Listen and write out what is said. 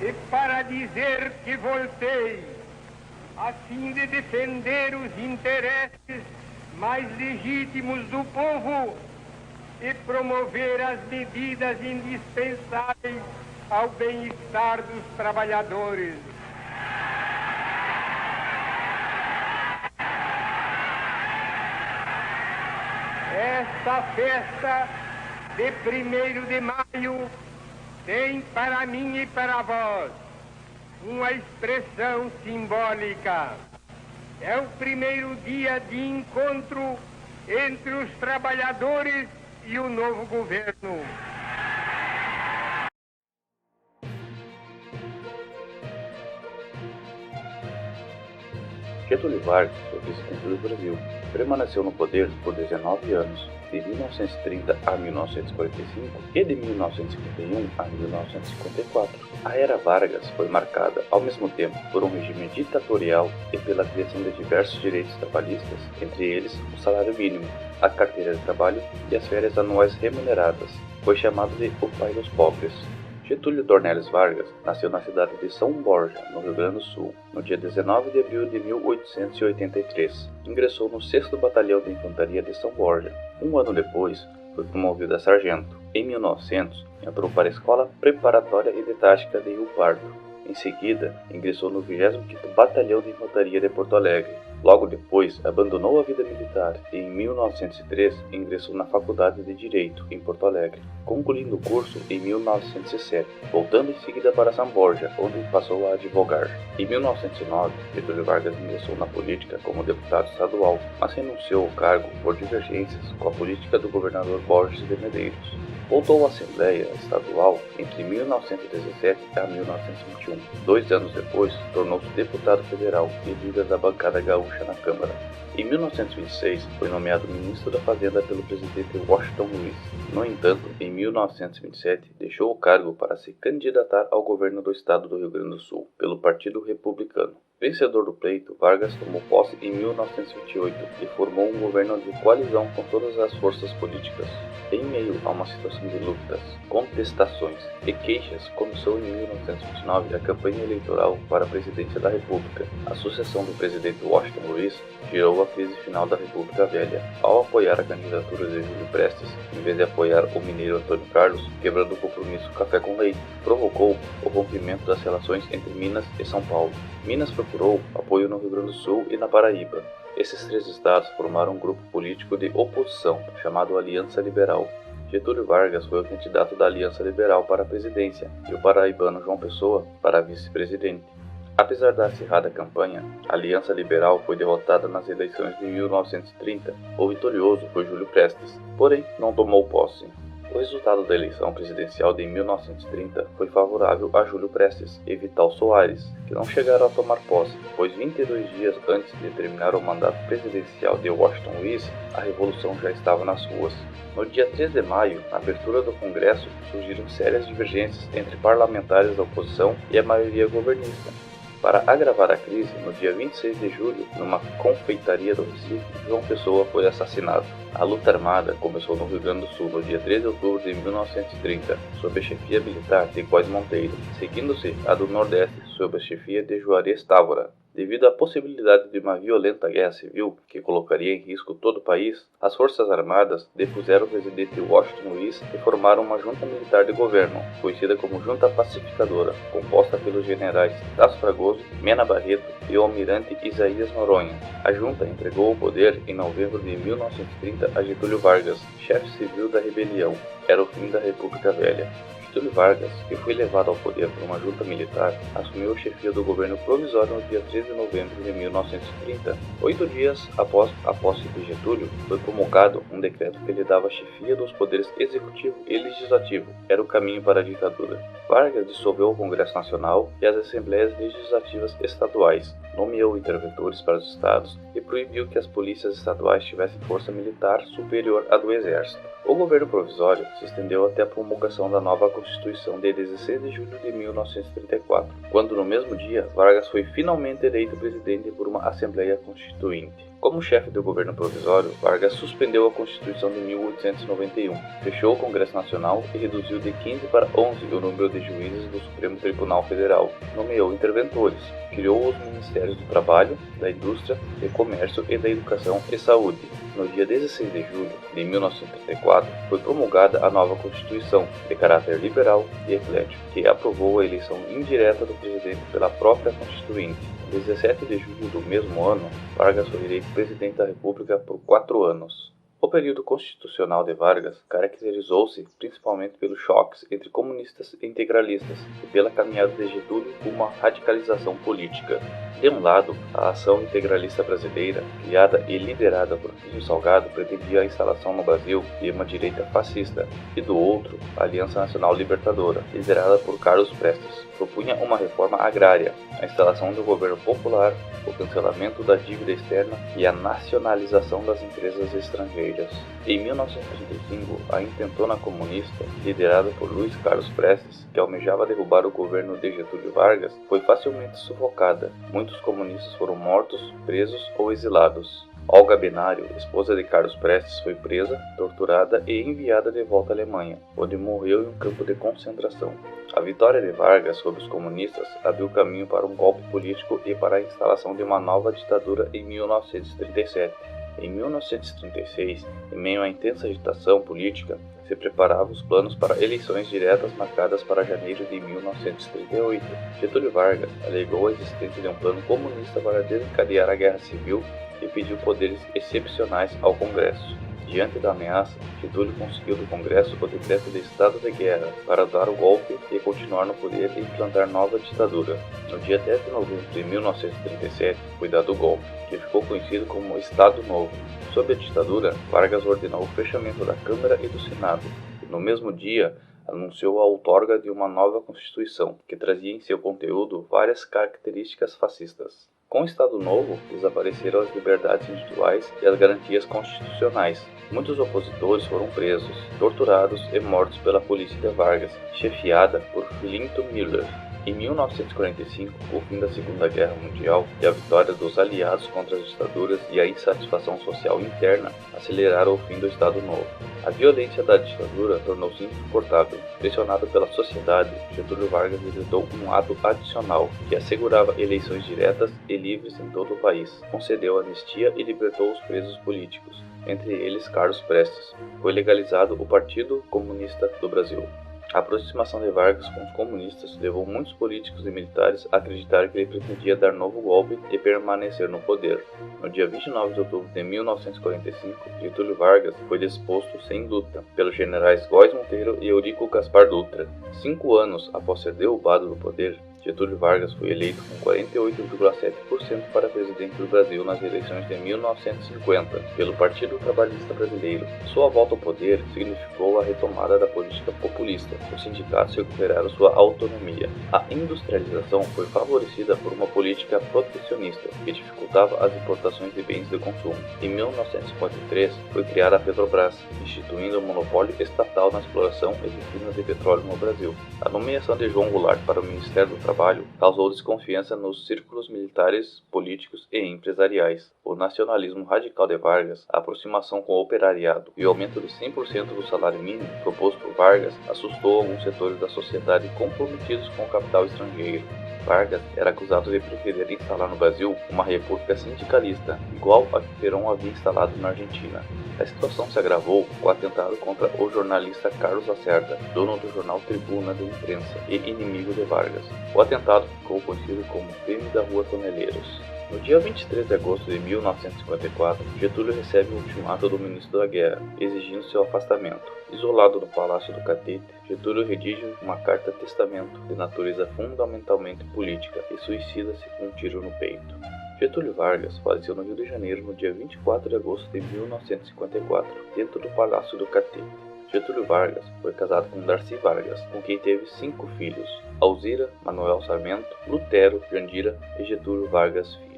e para dizer que voltei, a fim de defender os interesses mais legítimos do povo e promover as medidas indispensáveis ao bem-estar dos trabalhadores. Esta festa de 1º de maio tem para mim e para vós uma expressão simbólica. É o primeiro dia de encontro entre os trabalhadores e o novo governo. Getúlio Vargas foi presidente do Brasil. Permaneceu no poder por 19 anos, de 1930 a 1945 e de 1951 a 1954. A era Vargas foi marcada, ao mesmo tempo, por um regime ditatorial e pela criação de diversos direitos trabalhistas, entre eles o salário mínimo, a carteira de trabalho e as férias anuais remuneradas. Foi chamado de o pai dos pobres. Getúlio Dornelles Vargas nasceu na cidade de São Borja, no Rio Grande do Sul, no dia 19 de abril de 1883. Ingressou no 6º Batalhão de Infantaria de São Borja. Um ano depois, foi promovido a sargento. Em 1900, entrou para a Escola Preparatória e de Tática de Rio Pardo. Em seguida, ingressou no 25º Batalhão de Infantaria de Porto Alegre. Logo depois, abandonou a vida militar e, em 1903, ingressou na Faculdade de Direito, em Porto Alegre, concluindo o curso em 1907, voltando em seguida para São Borja, onde passou a advogar. Em 1909, Getúlio Vargas ingressou na política como deputado estadual, mas renunciou ao cargo por divergências com a política do governador Borges de Medeiros. Voltou à Assembleia Estadual entre 1917 a 1921. 2 anos depois, tornou-se deputado federal e líder da bancada gaúcha na Câmara. Em 1926, foi nomeado ministro da Fazenda pelo presidente Washington Luiz. No entanto, em 1927, deixou o cargo para se candidatar ao governo do estado do Rio Grande do Sul, pelo Partido Republicano. Vencedor do pleito, Vargas tomou posse em 1928 e formou um governo de coalizão com todas as forças políticas. Em meio a uma situação de lutas, contestações e queixas, começou em 1929 a campanha eleitoral para a presidência da República. A sucessão do presidente Washington Luiz gerou a crise final da República Velha, ao apoiar a candidatura de Júlio Prestes, em vez de apoiar o mineiro Antônio Carlos, quebrando o compromisso café com leite, provocou o rompimento das relações entre Minas e São Paulo. Minas procurou apoio no Rio Grande do Sul e na Paraíba. Esses 3 estados formaram um grupo político de oposição, chamado Aliança Liberal. Getúlio Vargas foi o candidato da Aliança Liberal para a presidência e o paraibano João Pessoa para vice-presidente. Apesar da acirrada campanha, a Aliança Liberal foi derrotada nas eleições de 1930. O vitorioso foi Júlio Prestes, porém não tomou posse. O resultado da eleição presidencial de 1930 foi favorável a Júlio Prestes e Vital Soares, que não chegaram a tomar posse, pois 22 dias antes de terminar o mandato presidencial de Washington Luiz, a revolução já estava nas ruas. No dia 3 de maio, na abertura do Congresso, surgiram sérias divergências entre parlamentares da oposição e a maioria governista. Para agravar a crise, no dia 26 de julho, numa confeitaria do Recife, João Pessoa foi assassinado. A luta armada começou no Rio Grande do Sul no dia 13 de outubro de 1930, sob a chefia militar de Góes Monteiro, seguindo-se a do Nordeste sob a chefia de Juarez Távora. Devido à possibilidade de uma violenta guerra civil que colocaria em risco todo o país, as Forças Armadas depuseram o presidente Washington Luiz e formaram uma junta militar de governo, conhecida como Junta Pacificadora, composta pelos generais Tasso Fragoso, Mena Barreto e o almirante Isaías Noronha. A junta entregou o poder em novembro de 1930 a Getúlio Vargas, chefe civil da rebelião. Era o fim da República Velha. Getúlio Vargas, que foi levado ao poder por uma junta militar, assumiu a chefia do governo provisório no dia 13 de novembro de 1930. 8 dias após a posse de Getúlio, foi promulgado um decreto que lhe dava a chefia dos poderes executivo e legislativo. Era o caminho para a ditadura. Vargas dissolveu o Congresso Nacional e as Assembleias Legislativas Estaduais, nomeou interventores para os estados e proibiu que as polícias estaduais tivessem força militar superior à do Exército. O governo provisório se estendeu até a promulgação da nova Constituição de 16 de julho de 1934, quando no mesmo dia Vargas foi finalmente eleito presidente por uma Assembleia Constituinte. Como chefe do governo provisório, Vargas suspendeu a Constituição de 1891, fechou o Congresso Nacional e reduziu de 15 para 11 o número de juízes do Supremo Tribunal Federal, nomeou interventores, criou os Ministérios do Trabalho, da Indústria, do Comércio e da Educação e Saúde. No dia 16 de julho de 1934, foi promulgada a nova Constituição, de caráter liberal e eclético, que aprovou a eleição indireta do presidente pela própria Constituinte. Em 17 de julho do mesmo ano, Vargas foi eleito presidente da República por 4 anos. O período constitucional de Vargas caracterizou-se principalmente pelos choques entre comunistas e integralistas e pela caminhada de Getúlio com uma radicalização política. De um lado, a ação integralista brasileira, criada e liderada por Plínio Salgado, pretendia a instalação no Brasil de uma direita fascista, e do outro, a Aliança Nacional Libertadora, liderada por Carlos Prestes, propunha uma reforma agrária, a instalação do governo popular, o cancelamento da dívida externa e a nacionalização das empresas estrangeiras. Em 1935, a intentona comunista, liderada por Luiz Carlos Prestes, que almejava derrubar o governo de Getúlio Vargas, foi facilmente sufocada. Muitos comunistas foram mortos, presos ou exilados. Olga Benário, esposa de Carlos Prestes, foi presa, torturada e enviada de volta à Alemanha, onde morreu em um campo de concentração. A vitória de Vargas sobre os comunistas abriu caminho para um golpe político e para a instalação de uma nova ditadura em 1937. Em 1936, em meio à intensa agitação política, se preparavam os planos para eleições diretas marcadas para janeiro de 1938. Getúlio Vargas alegou a existência de um plano comunista para desencadear a guerra civil e pediu poderes excepcionais ao Congresso. Diante da ameaça, Getúlio conseguiu do Congresso o decreto de estado de guerra para dar o golpe e continuar no poder e implantar nova ditadura. No dia 10 de novembro de 1937, foi dado o golpe, que ficou conhecido como Estado Novo. Sob a ditadura, Vargas ordenou o fechamento da Câmara e do Senado, e no mesmo dia anunciou a outorga de uma nova Constituição, que trazia em seu conteúdo várias características fascistas. Com o Estado Novo, desapareceram as liberdades individuais e as garantias constitucionais. Muitos opositores foram presos, torturados e mortos pela polícia de Vargas, chefiada por Clinton Miller. Em 1945, o fim da Segunda Guerra Mundial e a vitória dos aliados contra as ditaduras e a insatisfação social interna aceleraram o fim do Estado Novo. A violência da ditadura tornou-se insuportável. Pressionado pela sociedade, Getúlio Vargas decretou um ato adicional que assegurava eleições diretas e livres em todo o país. Concedeu anistia e libertou os presos políticos, entre eles Carlos Prestes. Foi legalizado o Partido Comunista do Brasil. A aproximação de Vargas com os comunistas levou muitos políticos e militares a acreditar que ele pretendia dar novo golpe e permanecer no poder. No dia 29 de outubro de 1945, Getúlio Vargas foi deposto sem luta pelos generais Góes Monteiro e Eurico Gaspar Dutra. 5 anos após ser derrubado do poder, Getúlio Vargas foi eleito com 48,7% para presidente do Brasil nas eleições de 1950 pelo Partido Trabalhista Brasileiro. Sua volta ao poder significou a retomada da política populista. Os sindicatos recuperaram sua autonomia. A industrialização foi favorecida por uma política protecionista que dificultava as importações de bens de consumo. Em 1953, foi criada a Petrobras, instituindo um monopólio estatal na exploração e refino de petróleo no Brasil. A nomeação de João Goulart para o Ministério do Trabalho causou desconfiança nos círculos militares, políticos e empresariais. O nacionalismo radical de Vargas, a aproximação com o operariado e o aumento de 100% do salário mínimo proposto por Vargas assustou alguns setores da sociedade comprometidos com o capital estrangeiro. Vargas era acusado de preferir instalar no Brasil uma república sindicalista, igual a que Perón havia instalado na Argentina. A situação se agravou com o atentado contra o jornalista Carlos Lacerda, dono do jornal Tribuna de Imprensa e inimigo de Vargas. O atentado ficou conhecido como Crime da Rua Toneleiros. No dia 23 de agosto de 1954, Getúlio recebe o ultimato do ministro da Guerra, exigindo seu afastamento. Isolado no Palácio do Catete, Getúlio redige uma carta-testamento de natureza fundamentalmente política e suicida-se com um tiro no peito. Getúlio Vargas faleceu no Rio de Janeiro no dia 24 de agosto de 1954, dentro do Palácio do Catete. Getúlio Vargas foi casado com Darcy Vargas, com quem teve 5 filhos: Alzira, Manuel Sarmento, Lutero, Jandira e Getúlio Vargas Filho.